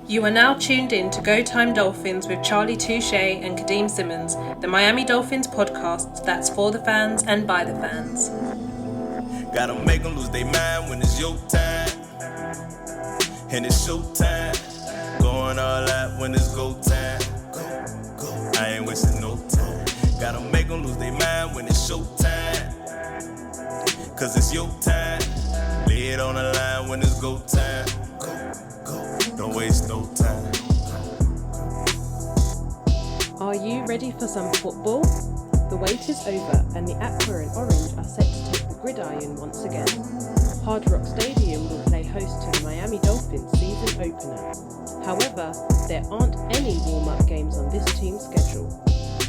You are now tuned in to Go Time Dolphins with Charlie Touche and Kadeem Simmons, the Miami Dolphins podcast that's for the fans and by the fans. Gotta make them lose their mind when it's your time. And it's show time. Going all out when it's go time. Go. I ain't wasting no time. Gotta make them lose their mind when it's show time. Cause it's your time. Lay it on the line when it's go time. Go. Don't waste no time. Are you ready for some football? The wait is over and the Aqua and Orange are set to take the gridiron once again. Hard Rock Stadium will play host to the Miami Dolphins season opener. However, there aren't any warm-up games on this team's schedule.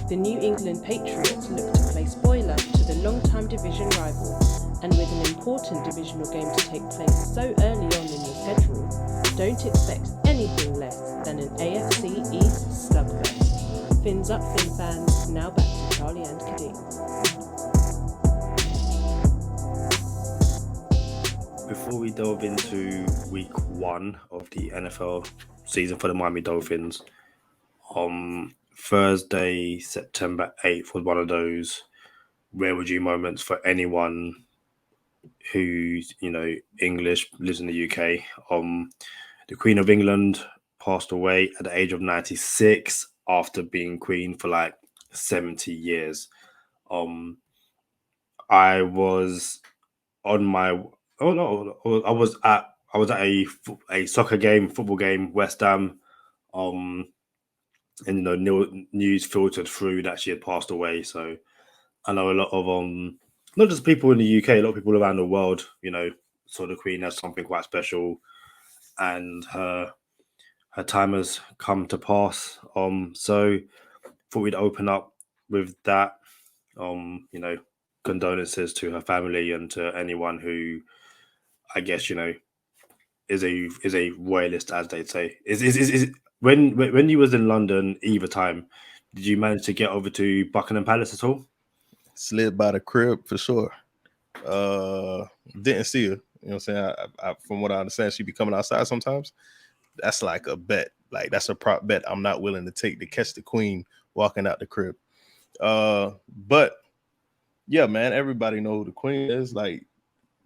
The New England Patriots look to play spoiler to the long-time division rival, and with an important divisional game to take place so early on in your schedule, don't expect anything less than an AFC East slugfest. Fins up, Fin fans. Now back to Charlie and Kadeem. Before we delve into week 1 of the NFL season for the Miami Dolphins, Thursday, September 8th was one of those where would you moments for anyone who's, English, lives in the UK. The Queen of England passed away at the age of 96 after being queen for like 70 years. I was on my I was at a soccer game, football game, West Ham, and news filtered through that she had passed away. So I know a lot of not just people in the UK, a lot of people around the world, saw the Queen as something quite special, and her time has come to pass. So thought we'd open up with that. Condolences to her family and to anyone who, I guess, is a royalist, as they'd say. Is when you was in London either time, did you manage to get over to Buckingham Palace at all? Slid by the crib for sure. Didn't see her. You know what I'm saying? I from what I understand, she be coming outside sometimes. That's like a bet. Like that's a prop bet I'm not willing to take to catch the Queen walking out the crib. But yeah, man, everybody know who the Queen is. Like,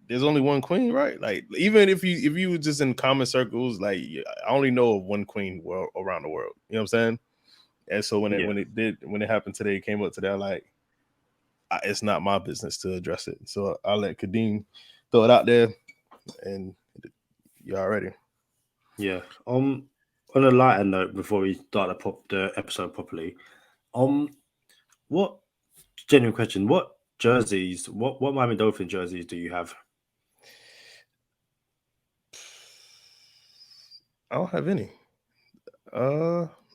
there's only one Queen, right? Like, even if you were just in common circles, like I only know of one Queen around the world. You know what I'm saying? And so when it happened today, it came up today, I'm like, it's not my business to address it. So I'll let Kadeem throw it out there, and y'all ready. Yeah. On a lighter note, before we start the episode properly, what genuine question? What jerseys? What Miami Dolphin jerseys do you have? I don't have any.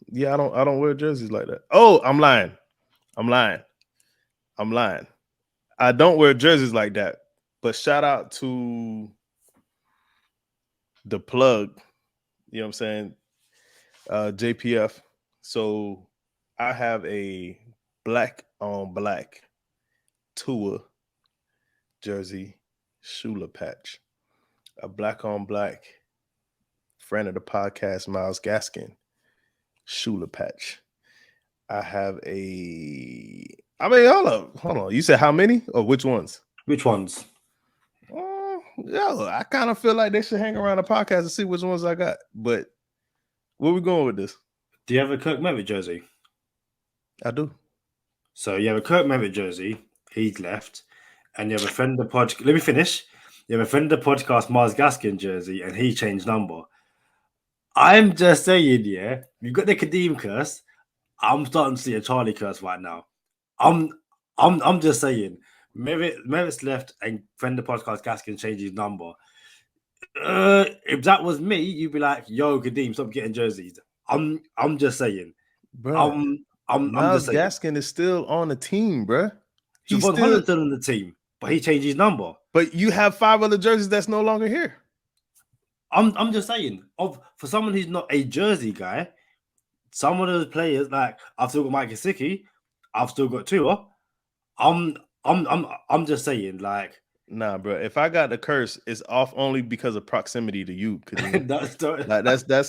Yeah, I don't wear jerseys like that. Oh, I'm lying. I don't wear jerseys like that. But shout out to the plug, you know what I'm saying? JPF. So I have a black on black Tua jersey, Shula patch, a black on black friend of the podcast, Miles Gaskin, Shula patch. I have hold on. You said how many or which ones? Which ones? I kind of feel like they should hang around the podcast and see which ones I got. But where we going with this? Do you have a Kirk Merritt jersey? I do. So you have a Kirk Merritt jersey. He's left. And you have a friend of the podcast. Let me finish. You have a friend of the podcast, Miles Gaskin jersey, and he changed number. I'm just saying, yeah, you've got the Kadeem curse. I'm starting to see a Charlie curse right now. I'm just saying, Merritt's left and friend of the podcast, Gaskin changed his number. If that was me, you'd be like, "Yo, Kadeem, stop getting jerseys." I'm just saying, bro. I'm Miles just saying. Gaskin is still on the team, bro. He's still on the team, but he changed his number. But you have 5 other jerseys that's no longer here. I'm just saying, for someone who's not a jersey guy, some of those players, like I've still got Mike Gesicki, I've still got Tua. I'm just saying, like, Nah, bro. If I got the curse, it's off only because of proximity to you. That's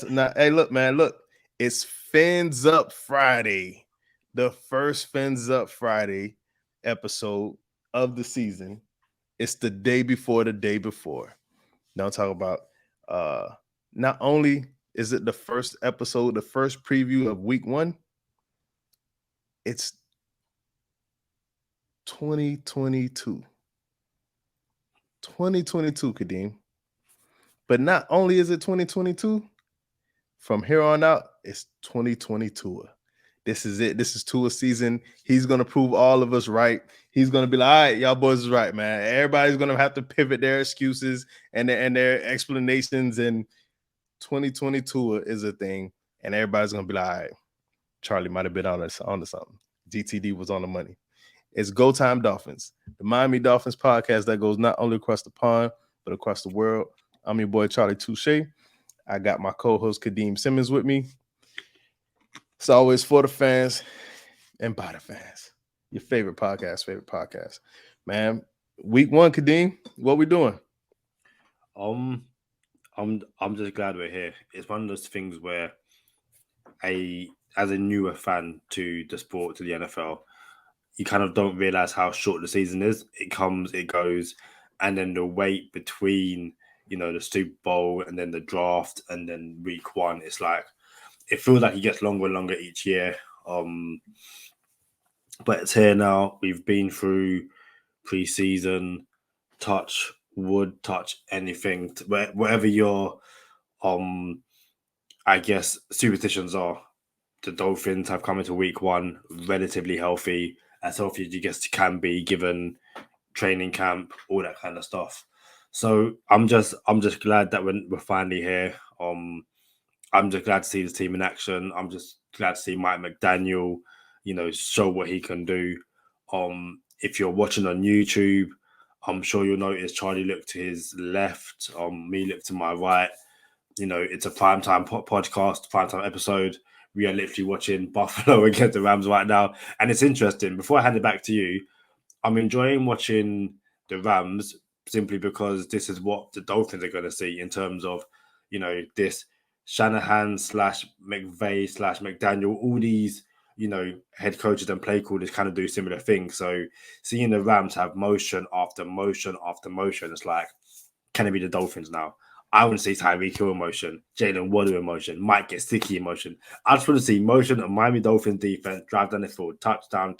not. Hey, look, man. Look, it's Fins Up Friday, the first Fins Up Friday episode of the season. It's the day before the day before. Now talk about. Not only is it the first episode, the first preview of week 1. It's 2022. 2022, Kadeem. But not only is it 2022, from here on out, it's 2022. This is it. This is Tua season. He's going to prove all of us right. He's going to be like, all right, y'all boys is right, man. Everybody's going to have to pivot their excuses and their explanations. And 2022 is a thing. And everybody's going to be like, all right, Charlie might have been on to something. GTD was on the money. It's Go Time Dolphins, the Miami Dolphins podcast that goes not only across the pond, but across the world. I'm your boy, Charlie Touche. I got my co-host, Kadeem Simmons, with me. It's always for the fans and by the fans. Your favorite podcast. Man, week 1, Kadeem, what we doing? I'm just glad we're here. It's one of those things where as a newer fan to the sport, to the NFL, you kind of don't realize how short the season is. It comes, it goes, and then the wait between, the Super Bowl and then the draft and then week 1, it's like, it feels like it gets longer and longer each year. But it's here now. We've been through preseason, touch wood, touch anything, whatever your, I guess, superstitions are. The Dolphins have come into week 1 relatively healthy, as healthy as you guess can be given training camp, all that kind of stuff. So I'm just glad that we're finally here. I'm just glad to see this team in action. I'm just glad to see Mike McDaniel, show what he can do. If you're watching on YouTube, I'm sure you'll notice Charlie looked to his left, me looked to my right. It's a primetime podcast, primetime episode. We are literally watching Buffalo against the Rams right now. And it's interesting. Before I hand it back to you, I'm enjoying watching the Rams simply because this is what the Dolphins are going to see in terms of, this Shanahan / McVay / McDaniel, all these, head coaches and play callers kind of do similar things. So seeing the Rams have motion after motion after motion, it's like, can it be the Dolphins now? I want to see Tyreek Hill in motion, Jalen Waddle in motion, Mike Gesicki in motion. I just want to see motion of Miami Dolphins defense, drive down the field, touchdown.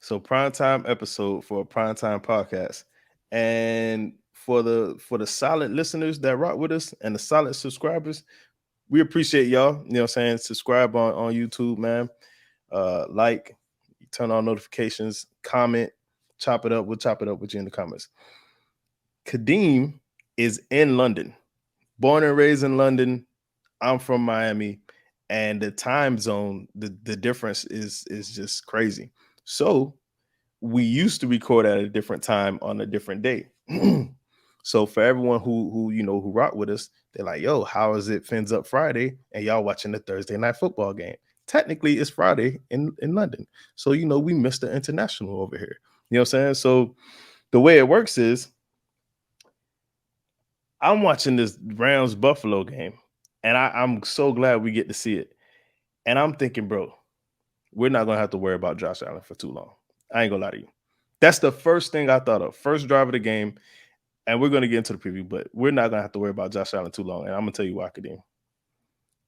So primetime episode for a primetime podcast. And for the solid listeners that rock with us and the solid subscribers, we appreciate y'all. You know what I'm saying? Subscribe on YouTube, man. Like, turn on notifications, comment, chop it up. We'll chop it up with you in the comments. Kadeem is in London, born and raised in London. I'm from Miami, and the time zone, the difference is just crazy. So we used to record at a different time on a different day. So for everyone who rock with us, they're like, yo, how is it Fins Up Friday and y'all watching the Thursday night football game? Technically, it's Friday in London. So, we missed the international over here. You know what I'm saying? So the way it works is I'm watching this Rams Buffalo game, and I'm so glad we get to see it. And I'm thinking, bro, we're not going to have to worry about Josh Allen for too long. I ain't going to lie to you. That's the first thing I thought of. First drive of the game, and we're going to get into the preview, but we're not going to have to worry about Josh Allen too long. And I'm going to tell you why, Kadeem.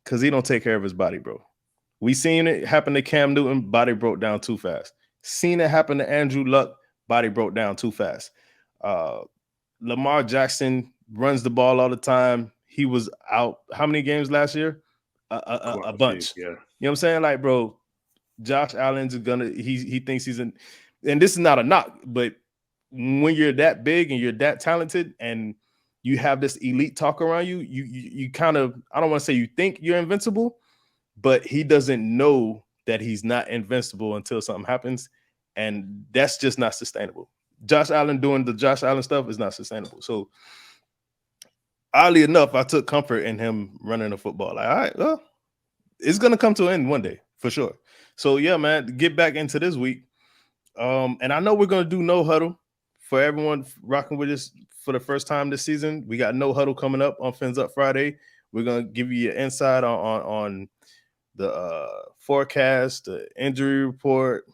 Because he don't take care of his body, bro. We seen it happen to Cam Newton, body broke down too fast. Seen it happen to Andrew Luck, body broke down too fast. Lamar Jackson runs the ball all the time. He was out how many games last year? A bunch. Yeah. You know what I'm saying? Like, bro, Josh Allen's he thinks he's in, and this is not a knock, but when you're that big and you're that talented and you have this elite talk around you, you kind of, I don't want to say you think you're invincible, but he doesn't know that he's not invincible until something happens. And that's just not sustainable. Josh Allen doing the Josh Allen stuff is not sustainable. So oddly enough, I took comfort in him running the football. Like, all right, well, it's going to come to an end one day for sure. So yeah, man, get back into this week. And I know we're going to do no huddle for everyone rocking with us for the first time this season, we got No Huddle coming up on Fins Up Friday. We're gonna give you an insight on the forecast, the injury report,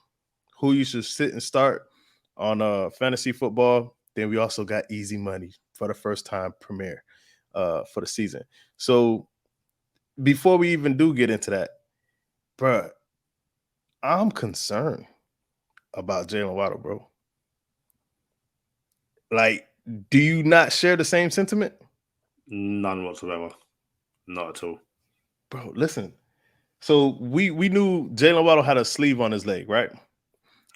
who you should sit and start on fantasy football. Then we also got easy money for the first time premiere for the season. So before we even do get into that, bro, I'm concerned about Jalen Waddle, bro. Like, do you not share the same sentiment? None whatsoever. Not at all. Bro, listen. So we knew Jalen Waddle had a sleeve on his leg, right?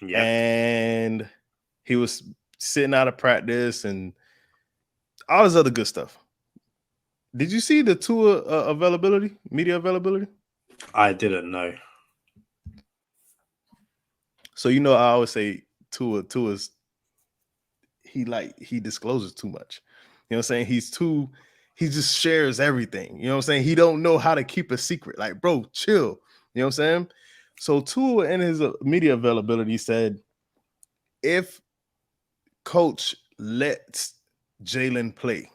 Yeah. And he was sitting out of practice and all this other good stuff. Did you see the Tua availability, media availability? I didn't know. So I always say Tua's he discloses too much. You know what I'm saying? He just shares everything. You know what I'm saying? He don't know how to keep a secret. Like, bro, chill. You know what I'm saying? So Tua in his media availability said, if coach lets Jalen play,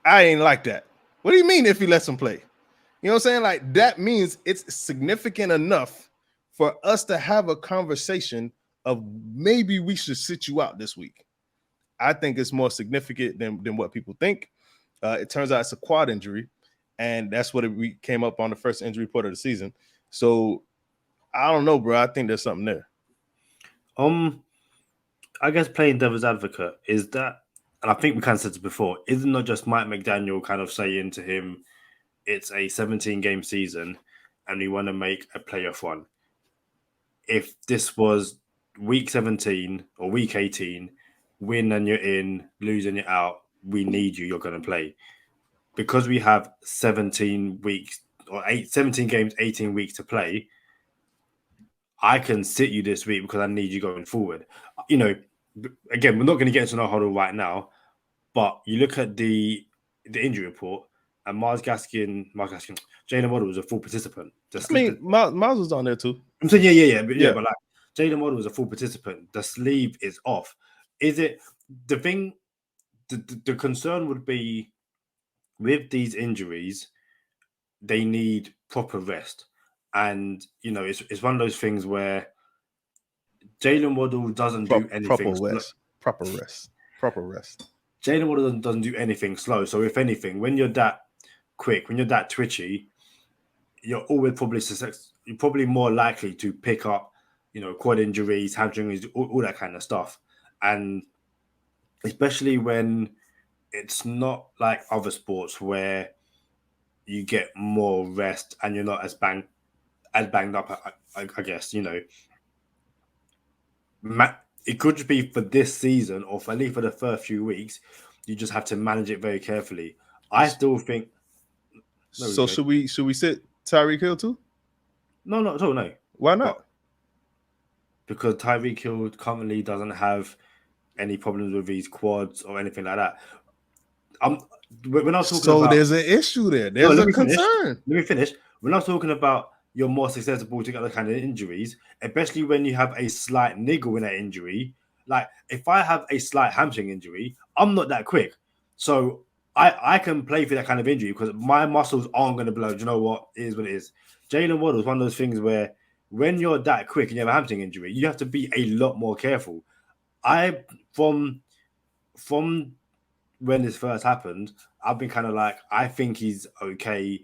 I ain't like that. What do you mean if he lets him play? You know what I'm saying? Like, that means it's significant enough for us to have a conversation of maybe we should sit you out this week. I think it's more significant than what people think. It turns out it's a quad injury, and that's what we came up on the first injury report of the season. So I don't know, bro. I think there's something there. I guess playing devil's advocate is that, and I think we kind of said it before, isn't not just Mike McDaniel kind of saying to him, it's a 17-game season and we want to make a playoff run. If this was week 17 or week 18, win and you're in, lose and you're out, we need you, you're going to play. Because we have 17 weeks or 17 games, 18 weeks to play, I can sit you this week because I need you going forward. Again, we're not going to get into no huddle right now, but you look at the injury report, and Jalen Waddle was a full participant. Miles was on there too. I'm saying, yeah. But like Jalen Waddle was a full participant. The sleeve is off. Is it the thing? The concern would be with these injuries, they need proper rest, and it's one of those things where Jalen Waddle doesn't do anything. Proper rest. Jalen Waddle doesn't do anything slow. So if anything, when you're that quick, when you're that twitchy, you're probably more likely to pick up, quad injuries, hamstring injuries, all that kind of stuff. And especially when it's not like other sports where you get more rest and you're not as banged up, I guess, it could just be for this season or at least for the first few weeks, you just have to manage it very carefully. I still think. So should we sit Tyreek Hill too? No, not at all. No. Why not? Because Tyreek Hill currently doesn't have any problems with his quads or anything like that. When I was talking about, there's an issue there. There's a concern. Let me finish. When I was talking about you're more susceptible to get other kind of injuries, especially when you have a slight niggle in that injury. Like if I have a slight hamstring injury, I'm not that quick. So I can play for that kind of injury because my muscles aren't going to blow. Do you know what? It is what it is. Jalen Waddle is one of those things where when you're that quick and you have a hamstring injury, you have to be a lot more careful. From when this first happened, I've been kind of like, I think he's okay.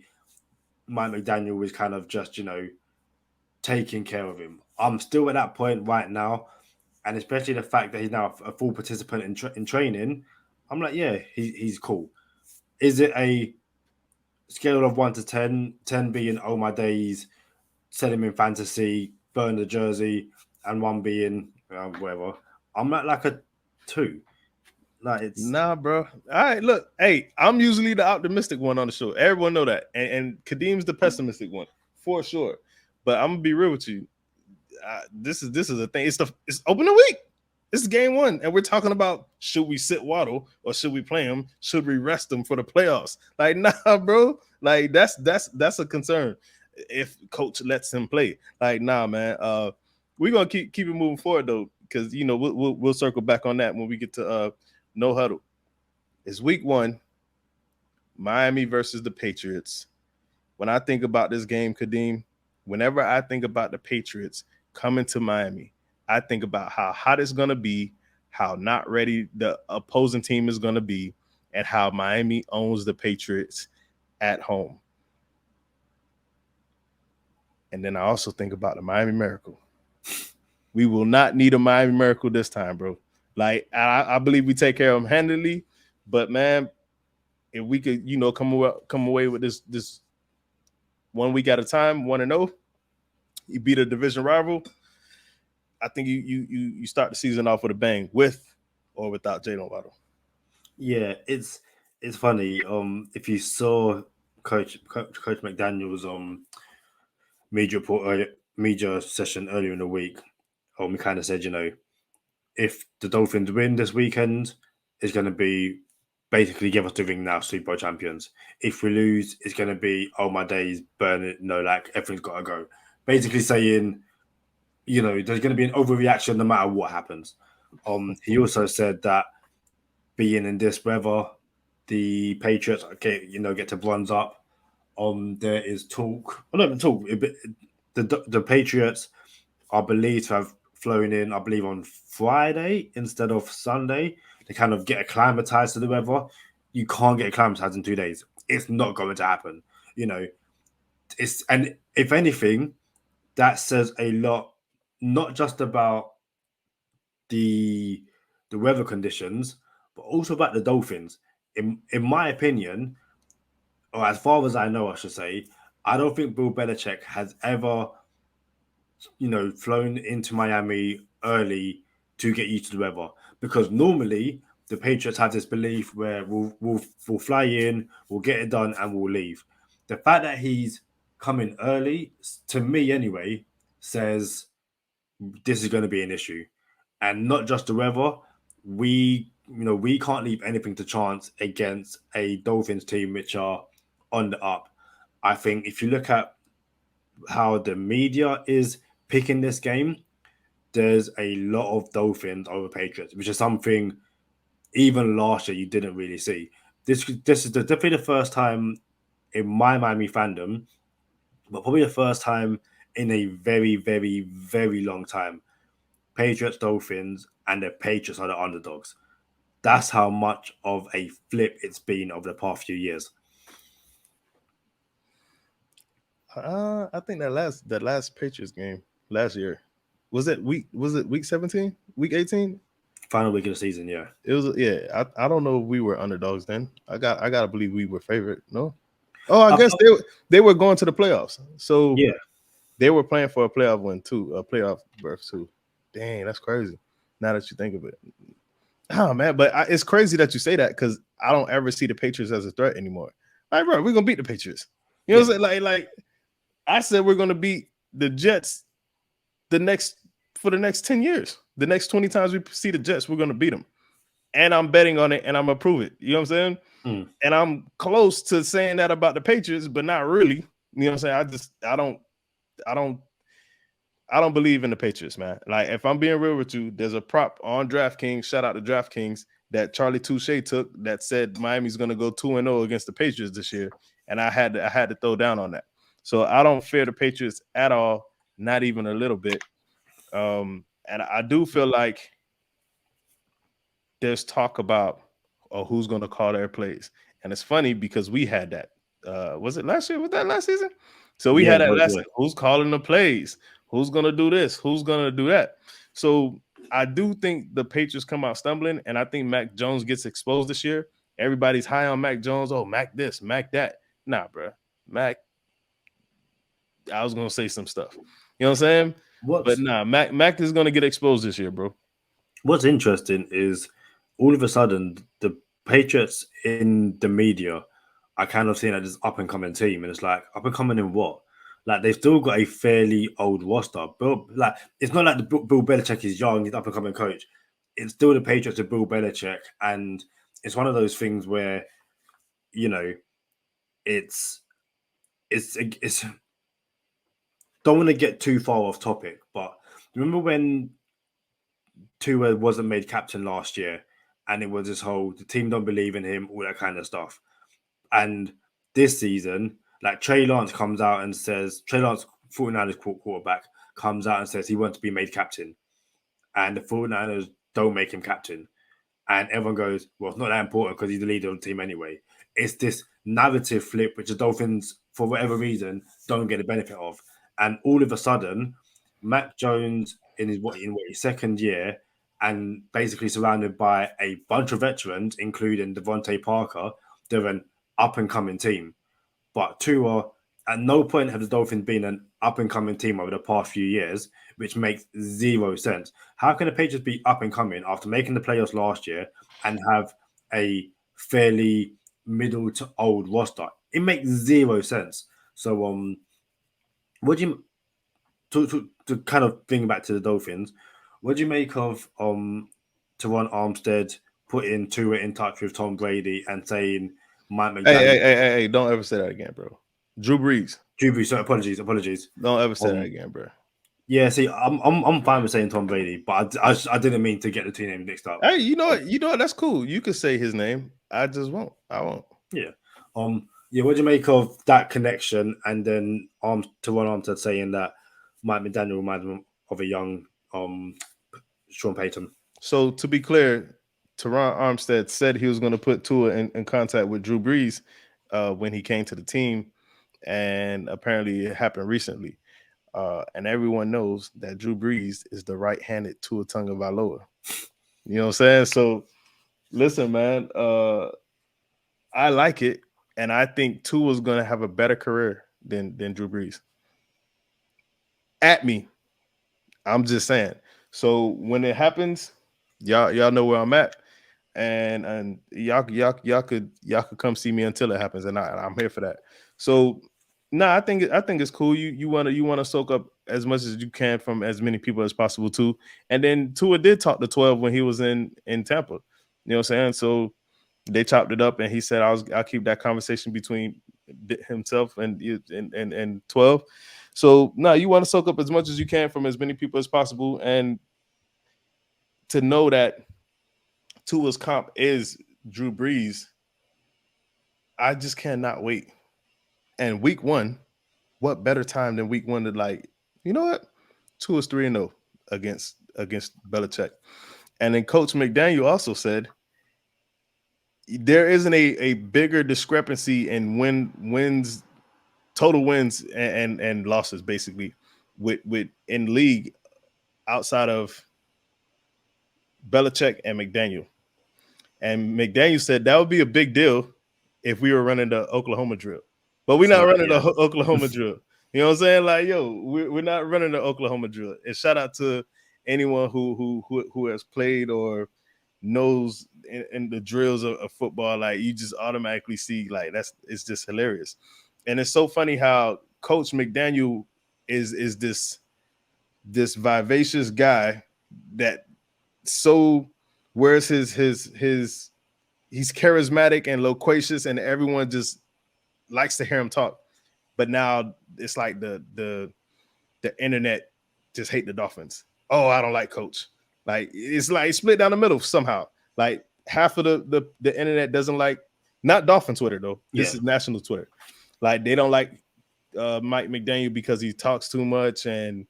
Mike McDaniel was kind of just, taking care of him. I'm still at that point right now. And especially the fact that he's now a full participant in training, I'm like, yeah, he's cool. Is it a scale of 1 to 10, 10 being, oh my days, sell him in fantasy, burn the jersey, and 1 being whatever? I'm at like a 2. Like it's nah, bro. All right, look, hey, I'm usually the optimistic one on the show. Everyone know that, and Kadeem's the pessimistic one for sure. But I'm gonna be real with you. This is a thing. It's opening week. This is game 1, and we're talking about should we sit Waddle or should we play him? Should we rest him for the playoffs? Like, nah, bro. Like that's a concern if coach lets him play. Like, nah, man. We're gonna keep it moving forward though. because you know we'll circle back on that when we get to no huddle. It's week 1, Miami versus the Patriots. When I think about this game, Kadeem, whenever I think about the Patriots coming to Miami, I think about how hot it's going to be, how not ready the opposing team is going to be, and how Miami owns the Patriots at home. And then I also think about the Miami Miracle. We will not need a Miami Miracle this time, bro. Like, I believe we take care of them handily, but man, if we could, you know, come away with this 1 week at a time, 1-0, you beat a division rival, I think you start the season off with a bang, with or without Jalen Waddle. Yeah, it's funny. If you saw Coach McDaniel's media session earlier in the week, we kind of said, you know, if the Dolphins win this weekend, it's going to be basically give us the ring now, Super Bowl champions. If we lose, it's going to be, oh, my days, burn it. No, like, everything's got to go. Basically saying, you know, there's going to be an overreaction no matter what happens. He also said that being in this weather, the Patriots get to bronze up. There is talk, well, not even talk. The Patriots are believed to have flown in, I believe, on Friday instead of Sunday. They kind of get acclimatized to the weather. You can't get acclimatized in 2 days. It's not going to happen. You know, and if anything, that says a lot, not just about the weather conditions, but also about the Dolphins. In my opinion, or as far as I know, I should say, I don't think Bill Belichick has ever, you know, flown into Miami early to get used to the weather, because normally the Patriots have this belief where we'll fly in, we'll get it done, and we'll leave. The fact that he's coming early, to me anyway, says this is going to be an issue, and not just the weather. We can't leave anything to chance against a Dolphins team which are on the up. I think if you look at how the media is picking this game, there's a lot of Dolphins over Patriots, which is something even last year you didn't really see. This is definitely the first time in my Miami fandom, but probably the first time in a very, very, very long time. Patriots, Dolphins, and the Patriots are the underdogs. That's how much of a flip it's been over the past few years. I think that last Patriots game last year was it week 17, week 18, Final week of the season, yeah. It was, yeah. I don't know if we were underdogs then. I gotta believe we were favorite. No. Oh, I guess they were going to the playoffs. So yeah, they were playing for a playoff win too, a playoff berth too. Dang, that's crazy. Now that you think of it. Oh man, but it's crazy that you say that, because I don't ever see the Patriots as a threat anymore. Like, bro, we're gonna beat the Patriots. You know what I'm saying? Like I said, we're gonna beat the Jets for the next 10 years. The next 20 times we see the Jets, we're gonna beat them. And I'm betting on it, and I'm gonna prove it. You know what I'm saying? And I'm close to saying that about the Patriots, but not really. You know what I'm saying? I don't believe in the Patriots, man. Like, if I'm being real with you, there's a prop on DraftKings, shout out to DraftKings, that Charlie Touche took that said Miami's gonna go 2-0 against the Patriots this year. And I had to throw down on that. So I don't fear the Patriots at all, not even a little bit. And I do feel like there's talk about who's going to call their plays. And it's funny because we had that. Was it last year? Was that last season? So we had that last season. Who's calling the plays? Who's going to do this? Who's going to do that? So I do think the Patriots come out stumbling, and I think Mac Jones gets exposed this year. Everybody's high on Mac Jones. Oh, Mac this, Mac that. Nah, bro. Mac, I was going to say some stuff. You know what I'm saying? But nah, Mac is going to get exposed this year, bro. What's interesting is all of a sudden the Patriots in the media are kind of seeing that this up and coming team, and it's like, up and coming in what? Like, they've still got a fairly old roster. Like, it's not like the Bill Belichick is young, he's up and coming coach. It's still the Patriots of Bill Belichick, and it's one of those things where, you know, it's don't want to get too far off topic, but remember when Tua wasn't made captain last year, and it was this whole the team don't believe in him, all that kind of stuff. And this season, like Trey Lance comes out and says, Trey Lance, 49ers quarterback, comes out and says he wants to be made captain. And the 49ers don't make him captain. And everyone goes, well, it's not that important because he's the leader of the team anyway. It's this narrative flip, which the Dolphins, for whatever reason, don't get the benefit of. And all of a sudden, Mac Jones in his second year and basically surrounded by a bunch of veterans, including Devontae Parker, they're an up-and-coming team. But Tua, at no point have the Dolphins been an up-and-coming team over the past few years, which makes zero sense. How can the Patriots be up-and-coming after making the playoffs last year and have a fairly middle to old roster? It makes zero sense. So, what do you to kind of bring back to the Dolphins? What do you make of Teron Armstead putting Tua in touch with Tom Brady and saying Mike McDaniel? Hey! Don't ever say that again, bro. Drew Brees. So apologies. Don't ever say that again, bro. Yeah, see, I'm fine with saying Tom Brady, but I didn't mean to get the two names mixed up. Hey, you know what? That's cool. You could say his name. I just won't. I won't. Yeah. Yeah. What do you make of that connection? And then Teron Armstead saying that Mike McDaniel reminds him of a young Sean Payton. So to be clear, Teron Armstead said he was going to put Tua in contact with Drew Brees when he came to the team, and apparently it happened recently. And everyone knows that Drew Brees is the right-handed Tua Tagovailoa. You know what I'm saying? So listen, man, I like it, and I think Tua's going to have a better career than Drew Brees. At me, I'm just saying. So when it happens, y'all know where I'm at, and y'all could come see me until it happens, and I'm here for that. So I think it's cool. You wanna soak up as much as you can from as many people as possible too. And then Tua did talk to 12 when he was in Tampa. You know what I'm saying? So they chopped it up, and he said I'll keep that conversation between himself and 12. So you want to soak up as much as you can from as many people as possible, and to know that Tua's comp is Drew Brees, I just cannot wait. And week 1, what better time than week 1 to you know what? Tua's 3-0 against Belichick. And then Coach McDaniel also said there isn't a bigger discrepancy in total wins and losses, basically, with in league outside of Belichick and McDaniel. And McDaniel said that would be a big deal if we were running the Oklahoma drill. But we're not running the Oklahoma drill. You know what I'm saying? Like, we're not running the Oklahoma drill. And shout out to anyone who has played or knows in the drills of football. Like, you just automatically see, like, it's just hilarious. And it's so funny how Coach McDaniel is this vivacious guy that so wears he's charismatic and loquacious, and everyone just likes to hear him talk. But now it's like the internet just hate the Dolphins. Oh, I don't like Coach. Like, it's like split down the middle somehow. Like, half of the internet doesn't like, not Dolphin Twitter though. This is national Twitter. Like, they don't like Mike McDaniel because he talks too much and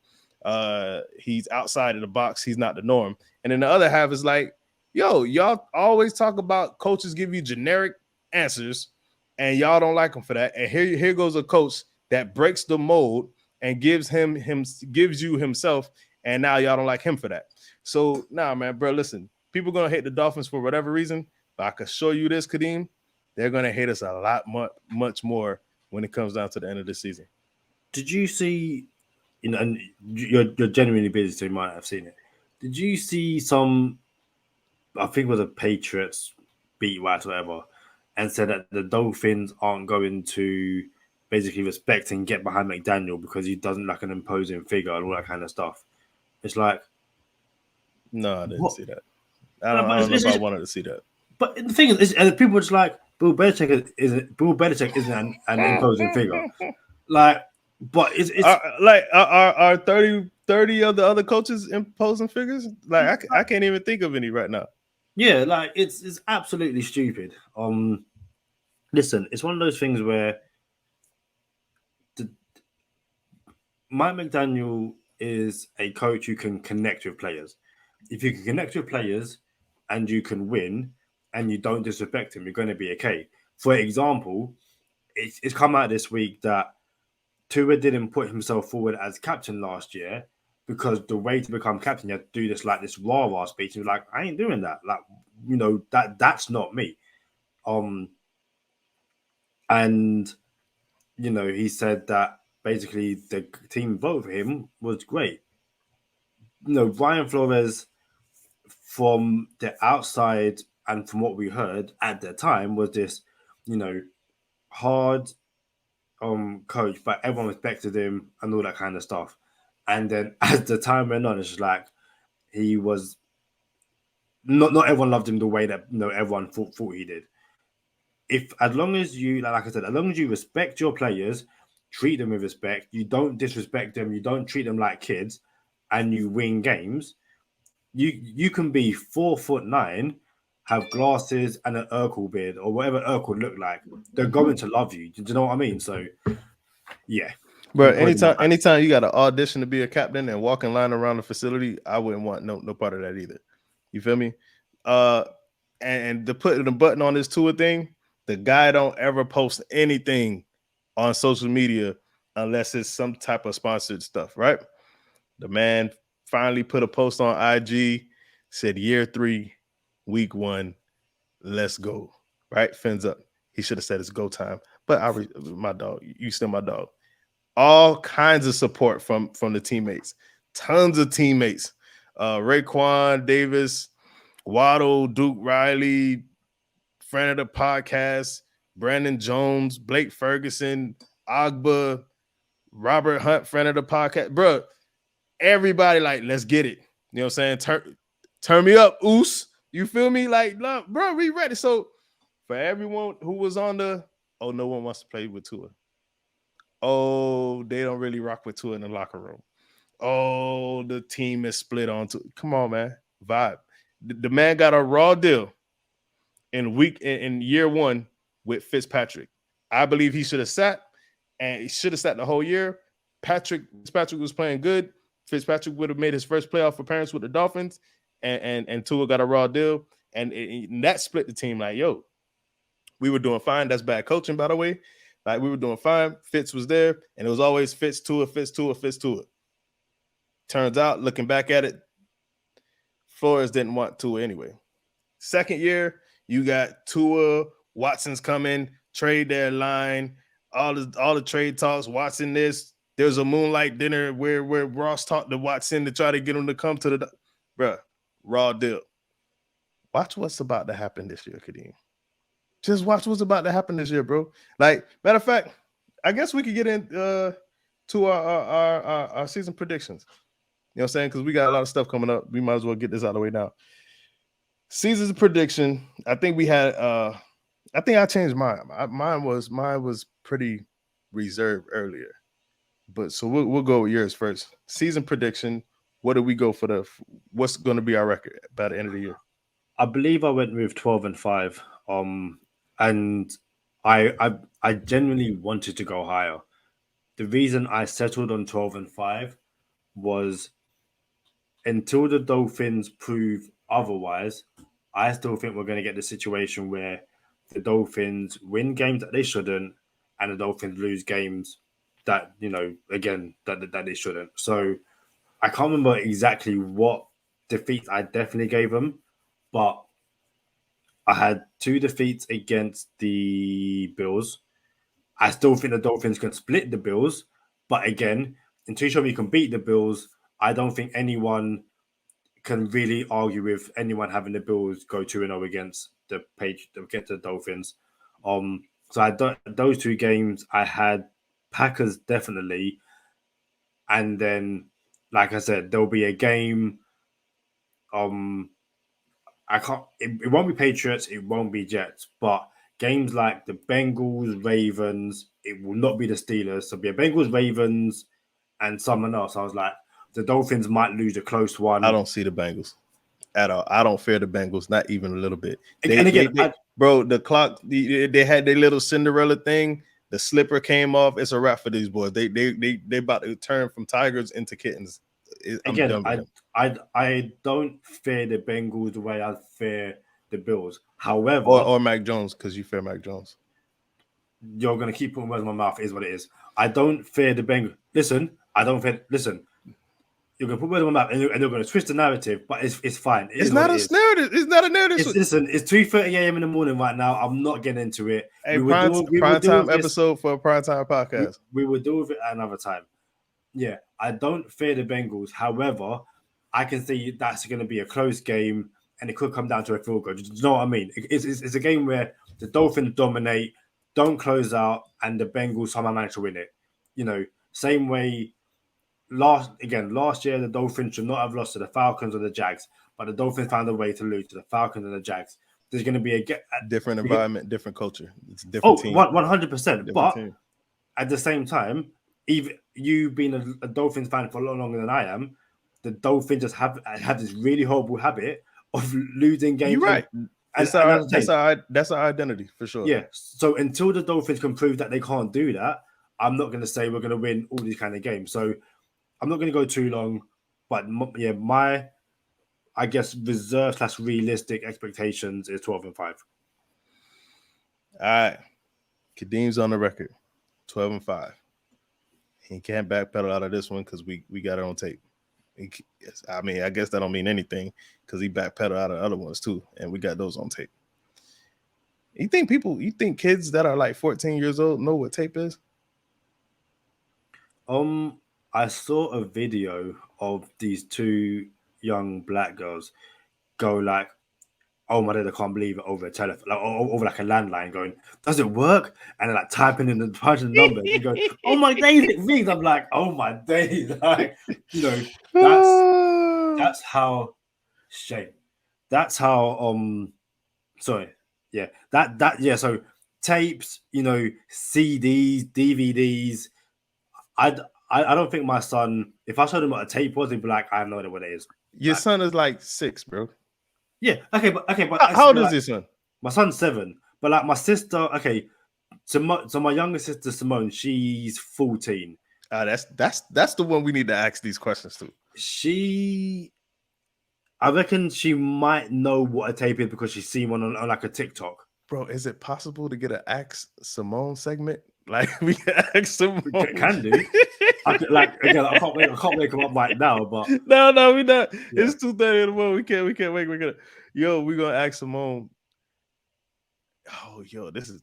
he's outside of the box. He's not the norm. And then the other half is like, y'all always talk about coaches give you generic answers and y'all don't like him for that. And here goes a coach that breaks the mold and gives you himself, and now y'all don't like him for that. So man, bro, listen, people gonna hate the Dolphins for whatever reason, but I can show you this, Kadeem, they're gonna hate us a lot much more when it comes down to the end of the season. Did you see, and you're genuinely busy, so you might have seen it. Did you see some, I think it was a Patriots beat writer or whatever, and said that the Dolphins aren't going to basically respect and get behind McDaniel because he doesn't like an imposing figure and all that kind of stuff. It's like, no, I didn't see that. I don't know if I wanted to see that. But the thing is, and people are just like, Bill Belichick isn't an imposing figure. Like, But it's Are 30 of the other coaches imposing figures? Like I can't even think of any right now. yeah, like it's absolutely stupid. Listen, it's one of those things where Mike McDaniel is a coach who can connect with players. If you can connect with players and you can win and you don't disrespect him, you're going to be okay. For example, it's come out this week that Tua didn't put himself forward as captain last year because the way to become captain, you have to do this rah-rah speech. And like, I ain't doing that. Like, that's not me. And he said that basically the team vote for him was great. Brian Flores, from the outside and from what we heard at the time, was this, hard coach, but everyone respected him and all that kind of stuff. And then as the time went on, it's just like he was not everyone loved him the way that everyone thought he did. If as long as you like I said, as long as you respect your players, treat them with respect, you don't disrespect them, you don't treat them like kids, and you win games, you can be 4'9", have glasses and an Urkel beard or whatever Urkel looked like. They're going to love you. Do you know what I mean? So yeah. Bro, anytime you got an audition to be a captain and walk in line around the facility, I wouldn't want no part of that either. You feel me? And to put the button on this Tua thing, the guy don't ever post anything on social media unless it's some type of sponsored stuff, right? The man finally put a post on IG, said year 3, week 1, let's go. Right? Fins up. He should have said it's go time. But my dog, you still my dog. All kinds of support from the teammates. Tons of teammates. Raekwon Davis, Waddle, Duke Riley, friend of the podcast, Brandon Jones, Blake Ferguson, Agba, Robert Hunt, friend of the podcast. Bro, everybody like, let's get it. You know what I'm saying? Turn me up, Oos. You feel me? Like, look, bro, we ready. So for everyone who was on no one wants to play with Tua. Oh, they don't really rock with Tua in the locker room. Oh, the team is split on Tua. Come on, man. Vibe. The man got a raw deal in year 1 with Fitzpatrick. I believe he should have sat, and he should have sat the whole year. Fitzpatrick was playing good. Fitzpatrick would have made his first playoff appearance with the Dolphins, and Tua got a raw deal, and that split the team. Like, yo, we were doing fine. That's bad coaching, by the way. Like, we were doing fine. Fitz was there, and it was always Fitz, Tua, Fitz, Tua, Fitz, Tua. Turns out, looking back at it, Flores didn't want Tua anyway. Second year, you got Tua, Watson's coming, trade deadline, all the trade talks, Watson this. There's a moonlight dinner where Ross talked to Watson to try to get him to come to the raw deal. Watch what's about to happen this year, Kadeem. Just watch what's about to happen this year, bro. Like, matter of fact, I guess we could get into to our season predictions. You know what I'm saying? Because we got a lot of stuff coming up. We might as well get this out of the way now. Season's prediction. I think we had I think I changed mine. Mine was pretty reserved earlier. But so we'll go with yours first. Season prediction. What do we go for what's going to be our record by the end of the year? I believe I went with 12-5. And I genuinely wanted to go higher. The reason I settled on 12-5 was until the Dolphins prove otherwise, I still think we're going to get the situation where the Dolphins win games that they shouldn't, and the Dolphins lose games that, again, that they shouldn't. So I can't remember exactly what defeats I definitely gave them, but I had 2 defeats against the Bills. I still think the Dolphins can split the Bills, but again, until you can beat the Bills, I don't think anyone can really argue with anyone having the Bills go 2-0 against the Dolphins. So those 2 games I had Packers definitely, and then like I said, there'll be a game. I can't. It won't be Patriots. It won't be Jets. But games like the Bengals, Ravens, it will not be the Steelers. So it'll be a Bengals, Ravens, and someone else. I was like, the Dolphins might lose a close one. I don't see the Bengals at all. I don't fear the Bengals, not even a little bit. Bro, the clock, they had their little Cinderella thing. The slipper came off. It's a wrap for these boys. They about to turn from tigers into kittens. I don't fear the Bengals the way I fear the Bills. However, or Mac Jones, because you fear Mac Jones. You're gonna keep putting words in my mouth. Is what it is. I don't fear the Bengals. Listen, I don't fear. Listen, you're gonna put words in my mouth, and you're gonna twist the narrative, but it's fine. It's not a narrative. It's not a narrative. Listen, it's 2:30 a.m. in the morning right now. I'm not getting into it. Hey, prime time episode for a prime time podcast. We will deal with it at another time. Yeah, I don't fear the Bengals. However, I can see that's going to be a close game, and it could come down to a field goal. Do you know what I mean? It's a game where the Dolphins dominate, don't close out, and the Bengals somehow manage to win it. You know, same way. Last year, the Dolphins should not have lost to the Falcons or the Jags, but the Dolphins found a way to lose to the Falcons and the Jags. There's going to be a different environment, different culture. It's a different team. 100%. But at the same time, even you being a Dolphins fan for a lot longer than I am, the Dolphins just have this really horrible habit of losing games. You're right. That's our identity for sure. Yeah. So until the Dolphins can prove that they can't do that, I'm not going to say we're going to win all these kind of games. So I'm not going to go too long, but yeah, my I guess reserve / realistic expectations is 12-5. All right, Kadeem's on the record, 12-5. He can't backpedal out of this one because we got it on tape. I mean, I guess that don't mean anything because he backpedaled out of other ones too, and we got those on tape. You think kids that are like 14 years old know what tape is? I saw a video of these two young black girls go like, "Oh my God, I can't believe it," over a telephone, like over like a landline, going, "Does it work?" And then like typing in the numbers and going, "Oh my days, it rings." I'm like, "Oh my days!" Like, you know, that's how shame. That's how sorry, yeah, yeah. So tapes, you know, CDs, DVDs. I don't think my son, if I showed him what a tape was, he'd be like, "I have no idea what it is." Your son is like 6, bro. Yeah, okay, but how old is your son? My son's 7, but like my sister, okay. So my younger sister Simone, she's 14. That's the one we need to ask these questions to. I reckon she might know what a tape is because she's seen one on like a TikTok. Bro, is it possible to get an Ask Simone segment? Like we can ask Simone. We can do. I can't wake him up right now, but no, we not. Yeah. It's 2:30 in the morning. We can't wait. We're gonna ask Simone. Oh, this is.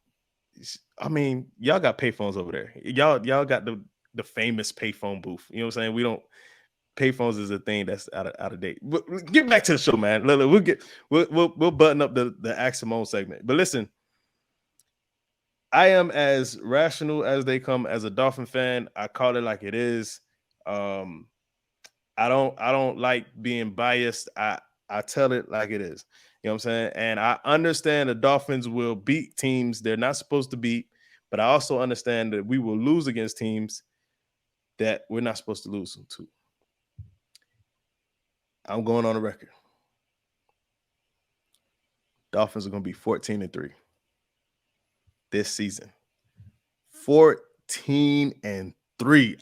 I mean, y'all got payphones over there. Y'all got the famous payphone booth. You know what I'm saying? We don't. Payphones is a thing that's out of date. Get back to the show, man. We'll button up the Ask Simone segment. But listen, I am as rational as they come as a Dolphin fan. I call it like it is. I don't like being biased. I tell it like it is. You know what I'm saying? And I understand the Dolphins will beat teams they're not supposed to beat, but I also understand that we will lose against teams that we're not supposed to lose to. I'm going on the record. Dolphins are going to be 14-3 this season. 14-3.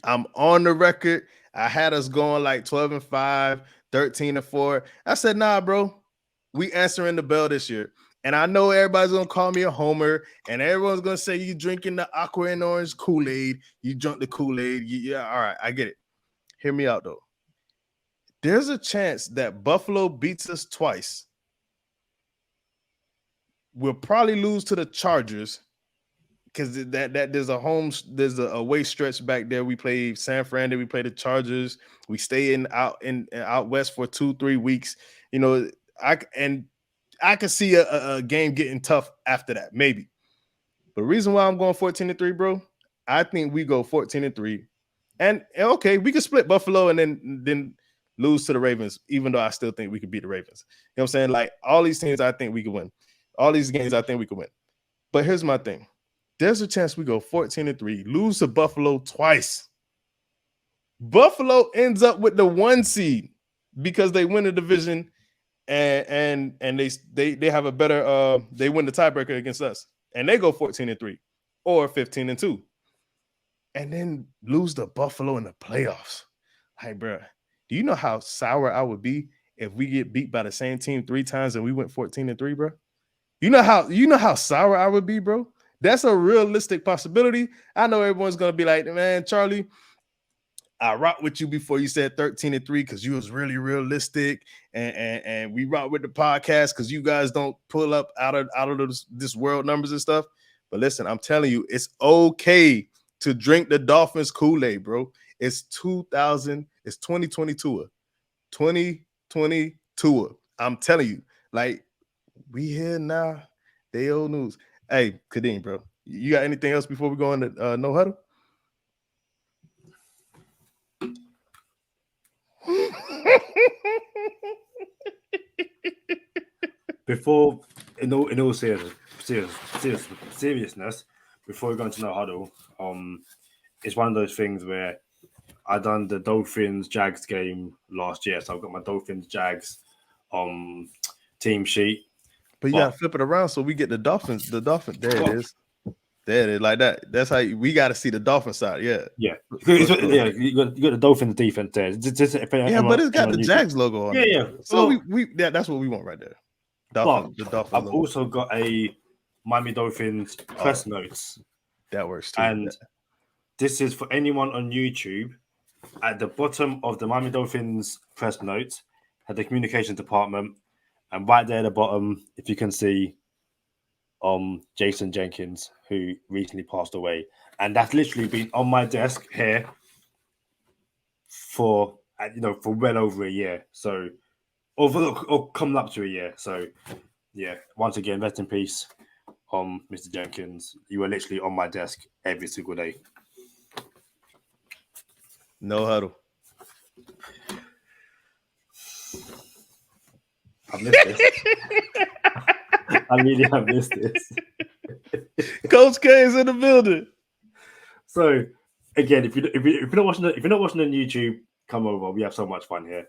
I'm on the record. I had us going like 12-5, 13-4. I said, nah, bro. We answering the bell this year. And I know everybody's going to call me a homer, and everyone's going to say you drinking the aqua and orange Kool-Aid. You drunk the Kool-Aid. Yeah, all right. I get it. Hear me out, though. There's a chance that Buffalo beats us twice. We'll probably lose to the Chargers because that there's a away stretch back there. We play San Fran, then we play the Chargers. We stay out west for 2-3 weeks. You know, I could see a game getting tough after that, maybe. But the reason why I'm going 14-3, bro, I think we go 14-3, and okay, we can split Buffalo and then lose to the Ravens, even though I still think we could beat the Ravens. You know what I'm saying? Like, all these teams, I think we could win. All these games, I think we could win. But here's my thing. There's a chance we go 14-3, lose to Buffalo twice. Buffalo ends up with the 1 seed because they win the division and they have a better they win the tiebreaker against us. And they go 14-3 or 15-2. And then lose to Buffalo in the playoffs. Hey, bro, do you know how sour I would be if we get beat by the same team 3 times and we went 14-3, bro? You know how sour I would be, bro? That's a realistic possibility. I know everyone's gonna be like, man, Charlie, I rock with you before you said 13-3 because you was really realistic, and we rock with the podcast because you guys don't pull up out of this world numbers and stuff. But listen, I'm telling you, it's okay to drink the Dolphins Kool-Aid, bro. It's 2022. 2022. I'm telling you, like, we here now. They old news. Hey, Kadeem, bro, you got anything else before we go into no huddle? Before, in all seriousness, before we go into no huddle, it's one of those things where I done the Dolphins Jags game last year, so I've got my Dolphins Jags team sheet. But you gotta flip it around so we get the Dolphins. There it is. There it is, like that. That's how we got to see the Dolphin side. Yeah. You got the Dolphins defense there. But it's got the Jags logo on it. Yeah. So that's what we want right there. The Dolphins I've logo. also got a Miami Dolphins press notes. That works too. And this is for anyone on YouTube. At the bottom of the Miami Dolphins press notes, had the communications department, and right there at the bottom, if you can see, Jason Jenkins, who recently passed away, and that's literally been on my desk here for well over a year. So, or coming up to a year. So, yeah. Once again, rest in peace, Mr. Jenkins. You were literally on my desk every single day. No huddle. I missed this. I really have missed this. Coach K is in the building. So again, if you're not watching on YouTube, come over. We have so much fun here.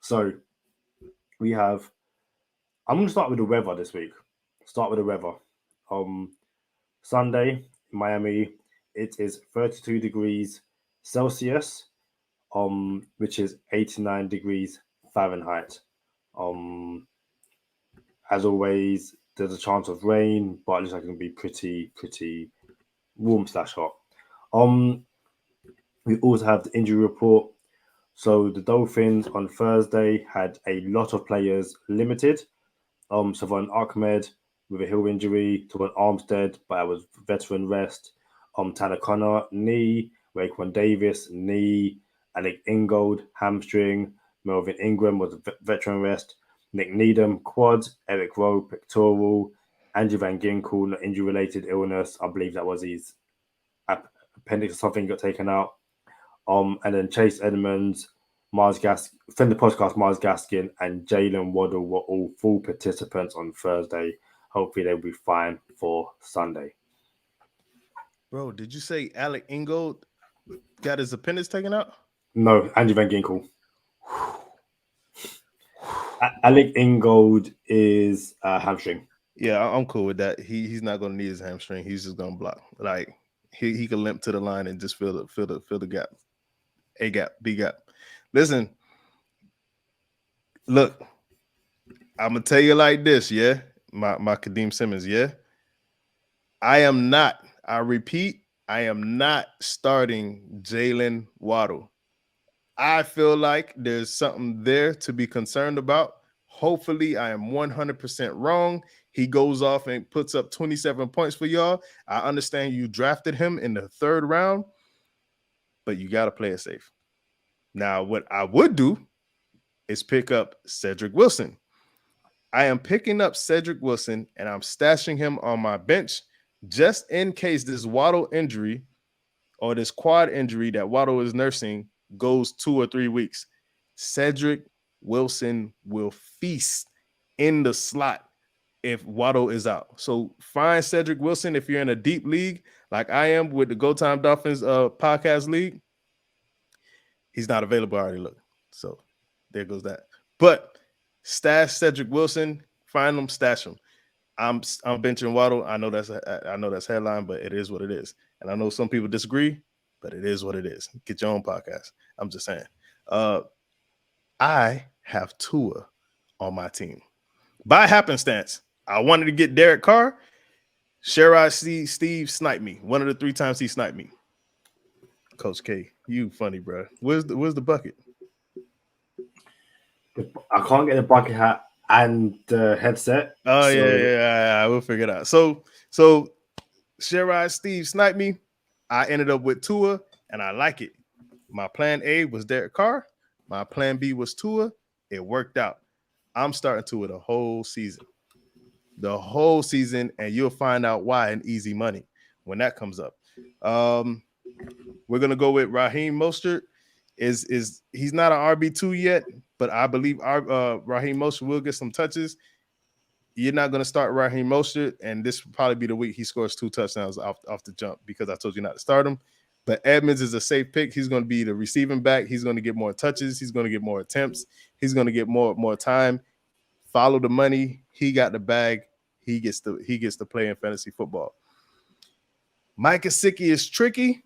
So we have. I'm going to start with the weather this week. Sunday in Miami, it is 32 degrees Celsius, which is 89 degrees Fahrenheit. As always, there's a chance of rain, but it looks like it's going to be pretty warm / hot. We also have the injury report. So the Dolphins on Thursday had a lot of players limited. Savon Ahmed with a heel injury, to an Armstead, but it was veteran rest. Tanner Connor, knee. Raekwon Davis, knee. Alec Ingold, hamstring. Melvin Ingram was a veteran rest. Nick Needham, quad. Eric Rowe, pectoral. Andrew Van Ginkel, injury-related illness. I believe that was his appendix or something got taken out. And then Chase Edmonds, friend of the podcast, Mars Gaskin, and Jalen Waddle were all full participants on Thursday. Hopefully they'll be fine for Sunday. Bro, did you say Alec Ingold got his appendix taken out? No, Andrew Van Ginkel. Alec Ingold is hamstring. Yeah, I'm cool with that. He's not going to need his hamstring. He's just going to block. Like he can limp to the line and just fill the gap. A gap, B gap. Listen, look, I'm gonna tell you like this, yeah. My Kadeem Simmons, yeah. I repeat, I am not starting Jalen Waddle. I feel like there's something there to be concerned about. Hopefully, I am 100% wrong. He goes off and puts up 27 points for y'all. I understand you drafted him in the 3rd round, but you got to play it safe. Now, what I would do is pick up Cedric Wilson. I am picking up Cedric Wilson, and I'm stashing him on my bench just in case this Waddle injury or this quad injury that Waddle is nursing goes 2 or 3 weeks. Cedric Wilson will feast in the slot if Waddle is out. So find Cedric Wilson if you're in a deep league like I am with the Go Time Dolphins podcast league. He's not available. I already looked. So there goes that. But stash Cedric Wilson. Find him, stash him. I'm benching Waddle. I know that's headline, but it is what it is. And I know some people disagree, but it is what it is. Get your own podcast. I'm just saying. I have Tua on my team. By happenstance, I wanted to get Derek Carr. Steve sniped me. One of the 3 times he sniped me. Coach K, you funny, bro. Where's the bucket? I can't get the bucket hat and the headset. Oh, so. Yeah. We'll figure it out. So Sherrod Steve sniped me. I ended up with Tua, and I like it. My plan A was Derek Carr. My plan B was Tua. It worked out. I'm starting Tua the whole season. And you'll find out why in easy money when that comes up. We're gonna go with Raheem Mostert. He's not an RB2 yet, but I believe Raheem Mostert will get some touches. You're not gonna start Raheem Mostert, and this will probably be the week he scores 2 touchdowns off the jump because I told you not to start him. But Edmonds is a safe pick. He's going to be the receiving back. He's going to get more touches. He's going to get more attempts. He's going to get more time. Follow the money. He got the bag. He gets to play in fantasy football. Mike Gesicki is tricky.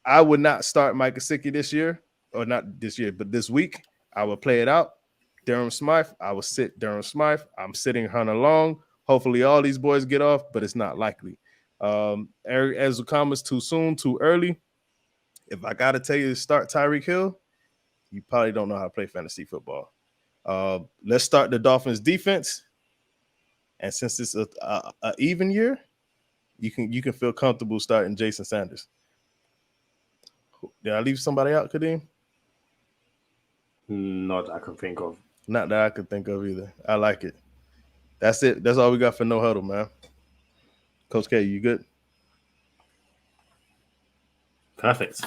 I would not start Mike Gesicki this year, or not this year, but this week. I would play it out. Durham Smythe, I will sit Durham Smythe. I'm sitting Hunter Long. Hopefully all these boys get off, but it's not likely. Eric Ezukanma's too soon, too early. If I got to tell you to start Tyreek Hill, you probably don't know how to play fantasy football. Let's start the Dolphins defense. And since it's a even year, you can feel comfortable starting Jason Sanders. Did I leave somebody out, Kadeem? Not that I can think of. Not that I could think of either. I like it. That's it. That's all we got for No Huddle, man. Coach K, you good? Perfect.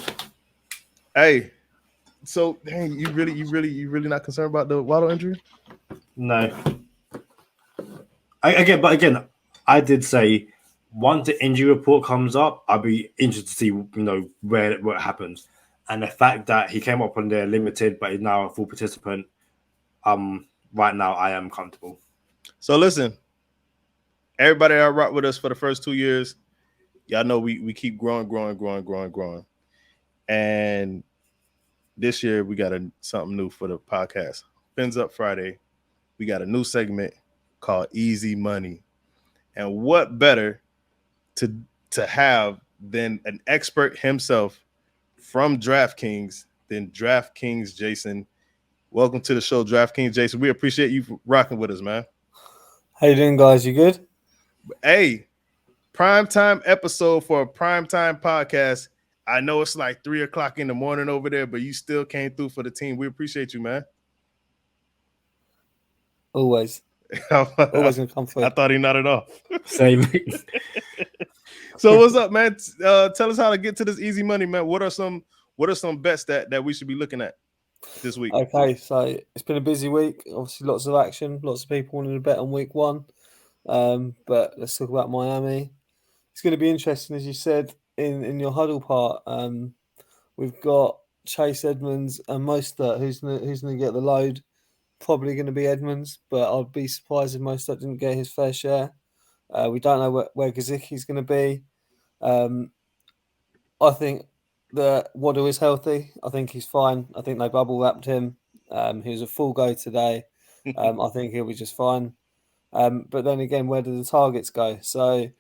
Hey, so dang, you really not concerned about the Waddle injury? No. Again, I did say once the injury report comes up, I'll be interested to see where it happens. And the fact that he came up on there limited, but is now a full participant. Right now I am comfortable. So listen, everybody that rocked with us for the first 2 years, y'all know we keep growing. And this year we got something new for the podcast. Fins Up Friday. We got a new segment called Easy Money. And what better to have than an expert himself from DraftKings than DraftKings Jason. Welcome to the show, DraftKings Jason. We appreciate you rocking with us, man. How you doing, guys? You good? Hey, primetime episode for a primetime podcast. I know it's like 3:00 in the morning over there, but you still came through for the team. We appreciate you, man. Always gonna come through. I thought he nodded off. Same. So what's up, man? Tell us how to get to this easy money, man. What are some bets that we should be looking at this week? Okay, so it's been a busy week. Obviously, lots of action. Lots of people wanted to bet on week 1. But let's talk about Miami. It's going to be interesting, as you said in your huddle part. We've got Chase Edmonds and Mostert. Who's going to get the load? Probably going to be Edmonds, but I'd be surprised if Mostert didn't get his fair share. We don't know where Gesicki's going to be. I think that Waddle is healthy. I think he's fine. I think they bubble wrapped him. He was a full go today. I think he'll be just fine. But then again, where do the targets go? So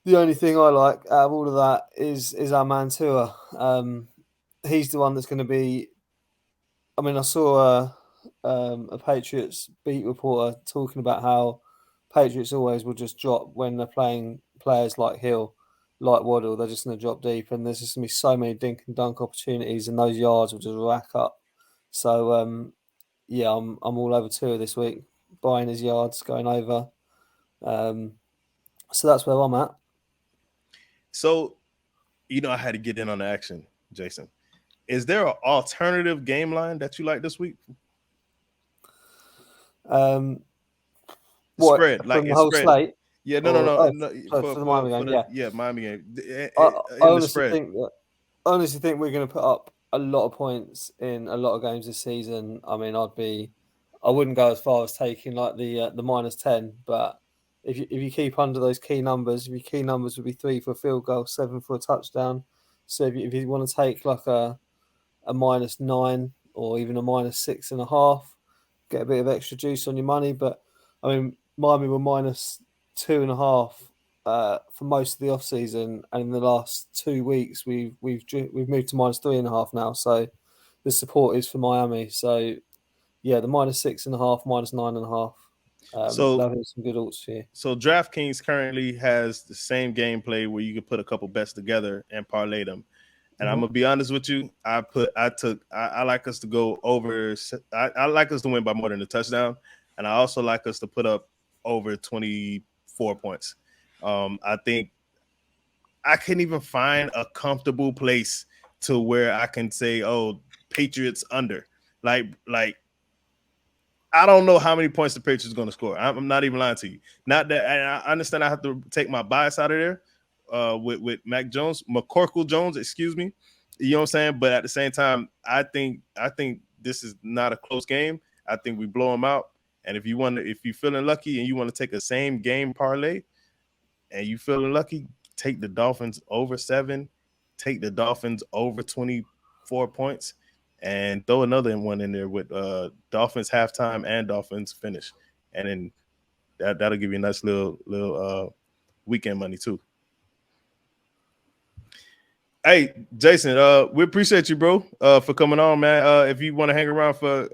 the only thing I like out of all of that is our man Tua. He's the one that's going to be. I mean, I saw a Patriots beat reporter talking about how Patriots always will just drop when they're playing players like Hill, like Waddle. They're just going to drop deep, and there's just going to be so many dink and dunk opportunities, and those yards will just rack up. So I'm all over Tua this week, buying his yards, going over. So that's where I'm at. So, I had to get in on the action, Jason. Is there an alternative game line that you like this week? What, spread, like from the it's whole spread. slate? Yeah, Or, no. for the Miami game, yeah. Miami game. I In the honestly spread. think we're going to put up a lot of points in a lot of games this season. I mean, I wouldn't go as far as taking like the -10, but if you keep under those key numbers, if your key numbers would be 3 for a field goal, 7 for a touchdown. So if you want to take like a -9 or even a -6.5, get a bit of extra juice on your money. But I mean, Miami were -2.5 for most of the off season, and in the last 2 weeks we've moved to -3.5 now. So the support is for Miami. So yeah, the -6.5, -9.5. So That is some good odds for you. So DraftKings currently has the same gameplay where you can put a couple bets together and parlay them. And I'm gonna be honest with you, I like us to go over. I like us to win by more than a touchdown, and I also like us to put up over 24 points. I think I couldn't even find a comfortable place to where I can say, "Oh, Patriots under." Like I don't know how many points the Patriots are going to score. I'm not even lying to you. Not that, and I understand I have to take my bias out of there with McCorkle Jones, excuse me. You know what I'm saying? But at the same time, I think this is not a close game. I think we blow them out. And if you're feeling lucky and you want to take a same game parlay, and you feeling lucky, take the Dolphins over 7, take the Dolphins over 24 points. And throw another one in there with Dolphins halftime and Dolphins finish, and then that'll give you a nice little weekend money too. Hey, Jason, we appreciate you, bro, for coming on, man. If you want to hang around for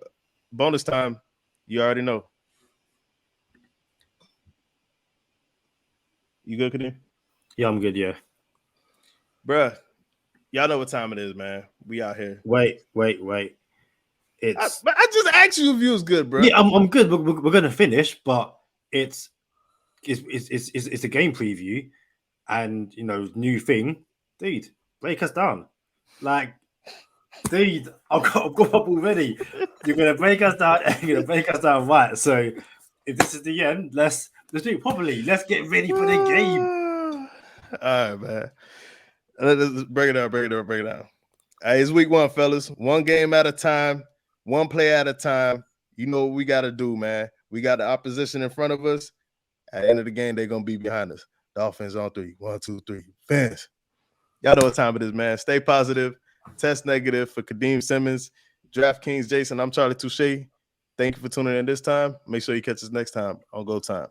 bonus time, you already know. You good, Kadeem? Yeah, I'm good. Yeah. Bruh, y'all know what time it is, man. We out here. Wait. I just asked you if you was good, bro. Yeah, I'm good. We're gonna finish, but it's a game preview, and new thing, dude. Break us down, like, dude. I've got up already. You're gonna break us down, and you're gonna break us down right. So, if this is the end, let's do it properly. Let's get ready for the game. All right, man. Let's break it down. Hey, it's week 1, fellas. One game at a time, one play at a time. You know what we got to do, man. We got the opposition in front of us. At the end of the game, they're going to be behind us. Dolphins on 3. 1, 2, 3. Fans. Y'all know what time it is, man. Stay positive. Test negative for Kadeem Simmons. DraftKings Jason, I'm Charlie Touche. Thank you for tuning in this time. Make sure you catch us next time on Go Time.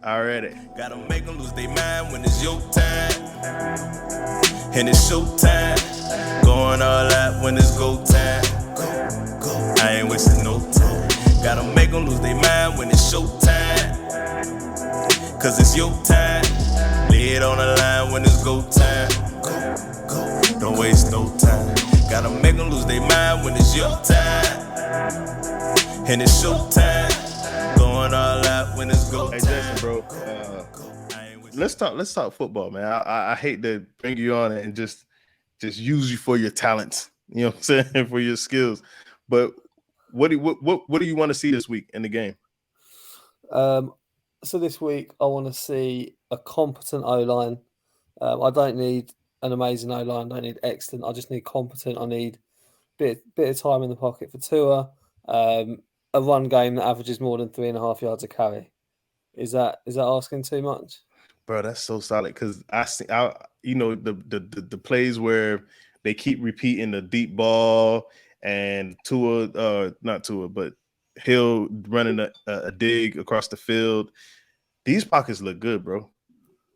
Alrighty. Gotta make them lose their mind when it's your time. And it's showtime. Going all out when it's go time. I ain't wasting no time. Gotta make them lose their mind when it's showtime. Cause it's your time. Lay it on the line when it's go time. Don't waste no time. Gotta make them lose their mind when it's your time. And it's showtime. Going all out when it's go time. Hey, Jason, bro. Let's talk football, man. I hate to bring you on and just use you for your talents. You know what I'm saying? For your skills. But what do you want to see this week in the game? So this week I want to see a competent O-line. I don't need an amazing O-line. I don't need excellent. I just need competent. I need bit of time in the pocket for Tua. A run game that averages more than 3.5 yards a carry. Is that asking too much? Bro, that's so solid because the plays where they keep repeating the deep ball and not Tua, but Hill running a dig across the field. These pockets look good, bro.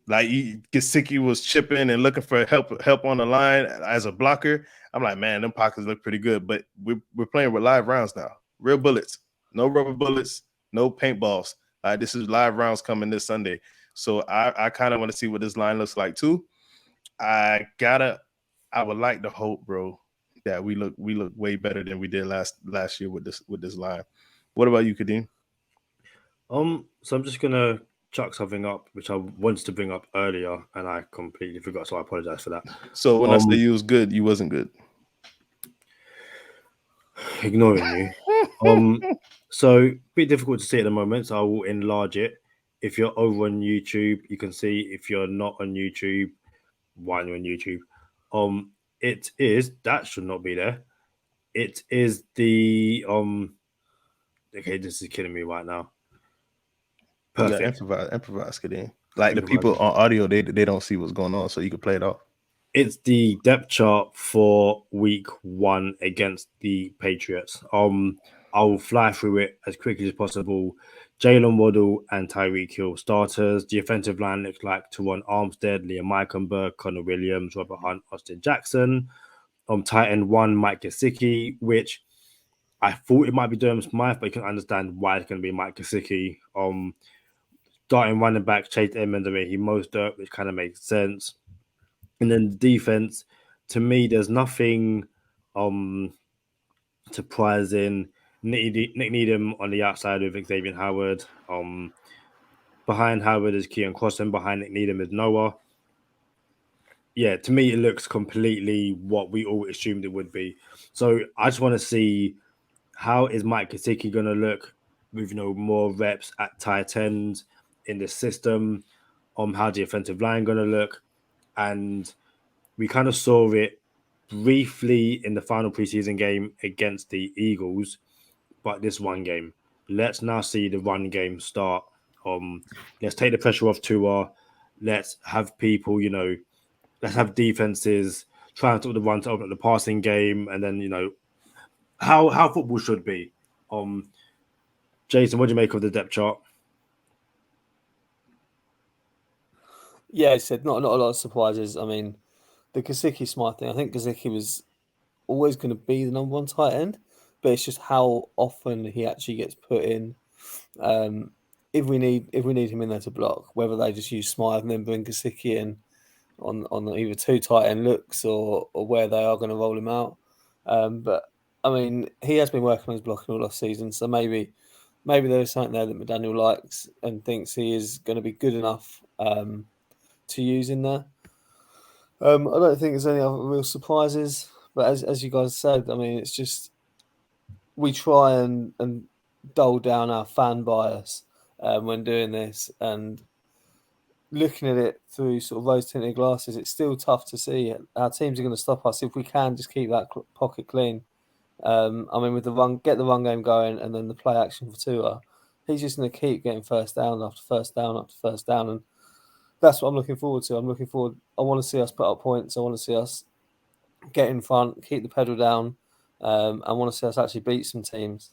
Like Gesicki was chipping and looking for help on the line as a blocker. I'm like, man, them pockets look pretty good. But we're playing with live rounds now, real bullets, no rubber bullets, no paintballs. This is live rounds coming this Sunday. So I kind of want to see what this line looks like too. I would like to hope, bro, that we look way better than we did last year with this line. What about you, Kadeem? So I'm just gonna chuck something up which I wanted to bring up earlier and I completely forgot, so I apologize for that. So when I say you was good, you wasn't good. Ignoring you. So a bit difficult to see at the moment, so I will enlarge it. If you're over on YouTube, you can see. If you're not on YouTube, why you're on YouTube? It is that should not be there. It is the Okay, this is killing me right now. Yeah, Perfect. improvise, Kadeem. Like the people on audio, they don't see what's going on, so you can play it off. It's the depth chart for week 1 against the Patriots. I'll fly through it as quickly as possible. Jalen Waddle and Tyreek Hill starters. The offensive line looks like Teron Armstead, Liam Eichenberg, Connor Williams, Robert Hunt, Austin Jackson. Tight end 1, Mike Gesicki, which I thought it might be Durham Smythe, but you can understand why it's going to be Mike Gesicki. Starting running back, Chase Edmonds, I mean, he most up, which kind of makes sense. And then the defense, to me, there's nothing surprising. Nick Needham on the outside with Xavier Howard. Behind Howard is Keon Crossen. Behind Nick Needham is Noah. Yeah, to me, it looks completely what we all assumed it would be. So I just want to see how is Mike Gesicki going to look with more reps at tight end in the system. How the offensive line going to look, and we kind of saw it briefly in the final preseason game against the Eagles, but this one game, let's now see the run game start. Let's take the pressure off Tua. Let's have people, let's have defenses trying to the run to open up the passing game, and then how football should be. Jason, what do you make of the depth chart? Yeah, I said not a lot of surprises. I mean, the Gesicki Smythe thing. I think Gesicki was always going to be the number 1 tight end, but it's just how often he actually gets put in. If we need him in there to block, whether they just use Smythe and then bring Gesicki in on either 2 tight end looks or where they are going to roll him out. But I mean, he has been working on his blocking all last season, so maybe there is something there that McDaniel likes and thinks he is going to be good enough to use in there. I don't think there's any other real surprises, but as you guys said, I mean, it's just we try and dull down our fan bias when doing this, and looking at it through sort of rose-tinted glasses, it's still tough to see. Our teams are going to stop us if we can just keep that pocket clean. I mean, with get the run game going, and then the play action for Tua, he's just going to keep getting first down after first down after first down, and that's what I'm looking forward to. I want to see us put up points. I want to see us get in front, keep the pedal down. I want to see us actually beat some teams.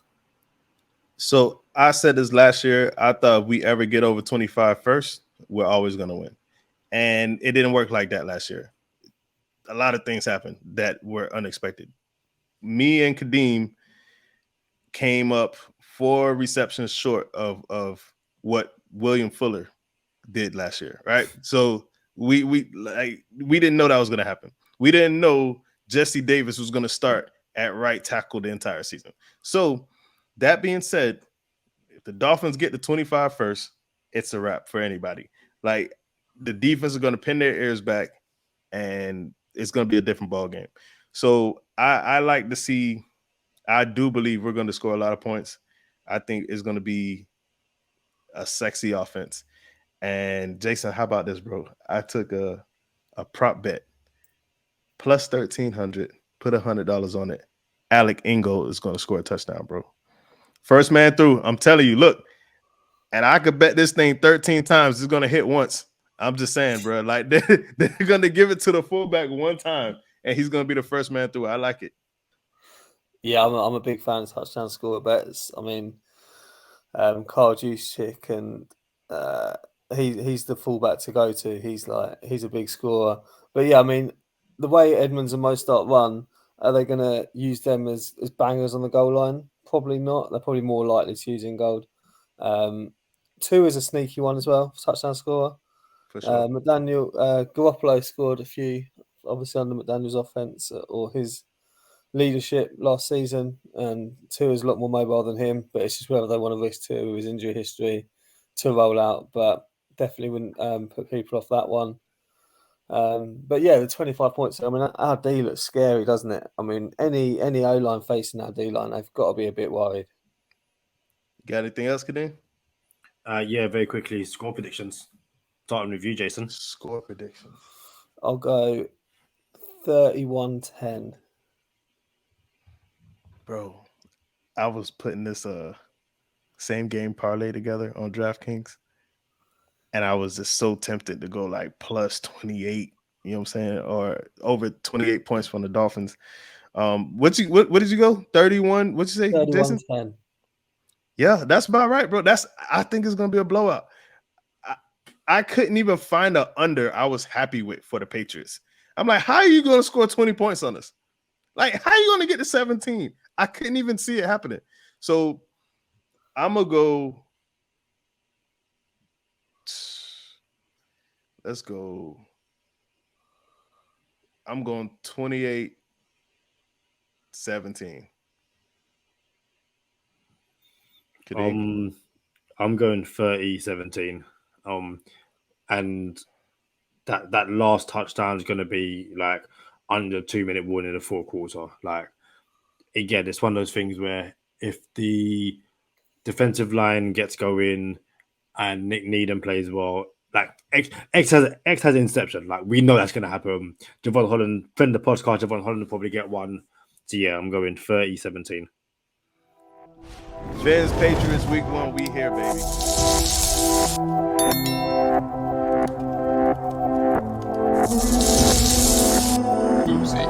So I said this last year. I thought if we ever get over 25 first, we're always going to win. And it didn't work like that last year. A lot of things happened that were unexpected. Me and Kadeem came up 4 receptions short of what William Fuller did last year, right? So we didn't know that was going to happen. We didn't know Jesse Davis was going to start at right tackle the entire season. So that being said, if the Dolphins get to 25 first, it's a wrap for anybody. Like, the defense is going to pin their ears back, and it's going to be a different ball game. So I like to see. I do believe we're going to score a lot of points. I think it's going to be a sexy offense. And Jason, how about this, bro? I took a prop bet plus 1,300. Put $100 on it. Alec Ingold is going to score a touchdown, bro. First man through. I'm telling you, look, and I could bet this thing 13 times. It's going to hit once. I'm just saying, bro. Like, they're going to give it to the fullback one time, and he's going to be the first man through. I like it. Yeah, I'm a big fan of touchdown score bets. I mean, Carl Juszczyk, and he's the fullback to go to. He's a big scorer. But yeah, I mean, the way Edmonds and Mostert run, are they going to use them as bangers on the goal line? Probably not. They're probably more likely to use Ingold. 2 is a sneaky one as well, touchdown scorer. For sure. McDaniel, Garoppolo scored a few, obviously under McDaniel's offense or his leadership last season, and 2 is a lot more mobile than him, but it's just whether they want to risk 2 with his injury history to roll out, but definitely wouldn't put people off that one. But yeah, the 25 points, I mean, our D looks scary, doesn't it? I mean, any O-line facing our D-line, they've got to be a bit worried. Got anything else, Kadeem? Yeah, very quickly. Score predictions. Starting with you, Jason. Score prediction. I'll go 31-10. Bro, I was putting this same game parlay together on DraftKings, and I was just so tempted to go like plus 28, you know what I'm saying, or over 28 points from the Dolphins. What did you go? 31? What'd you say, Jason? 31-10. Yeah, that's about right, bro. I think it's gonna be a blowout. I couldn't even find a under I was happy with for the Patriots. I'm like, how are you gonna score 20 points on us? Like, how are you gonna get to 17? I couldn't even see it happening. So I'm gonna go. Let's go. I'm going 28-17. I'm going 30-17. And that last touchdown is going to be like under 2-minute warning in the fourth quarter. Like, again, it's one of those things where if the defensive line gets going and Nick Needham plays well, like X has an interception. Like, we know that's going to happen. Javon Holland, friend of the podcast, Javon Holland will probably get one. So yeah, I'm going 30-17. Bears Patriots week 1, we here, baby. Boozy.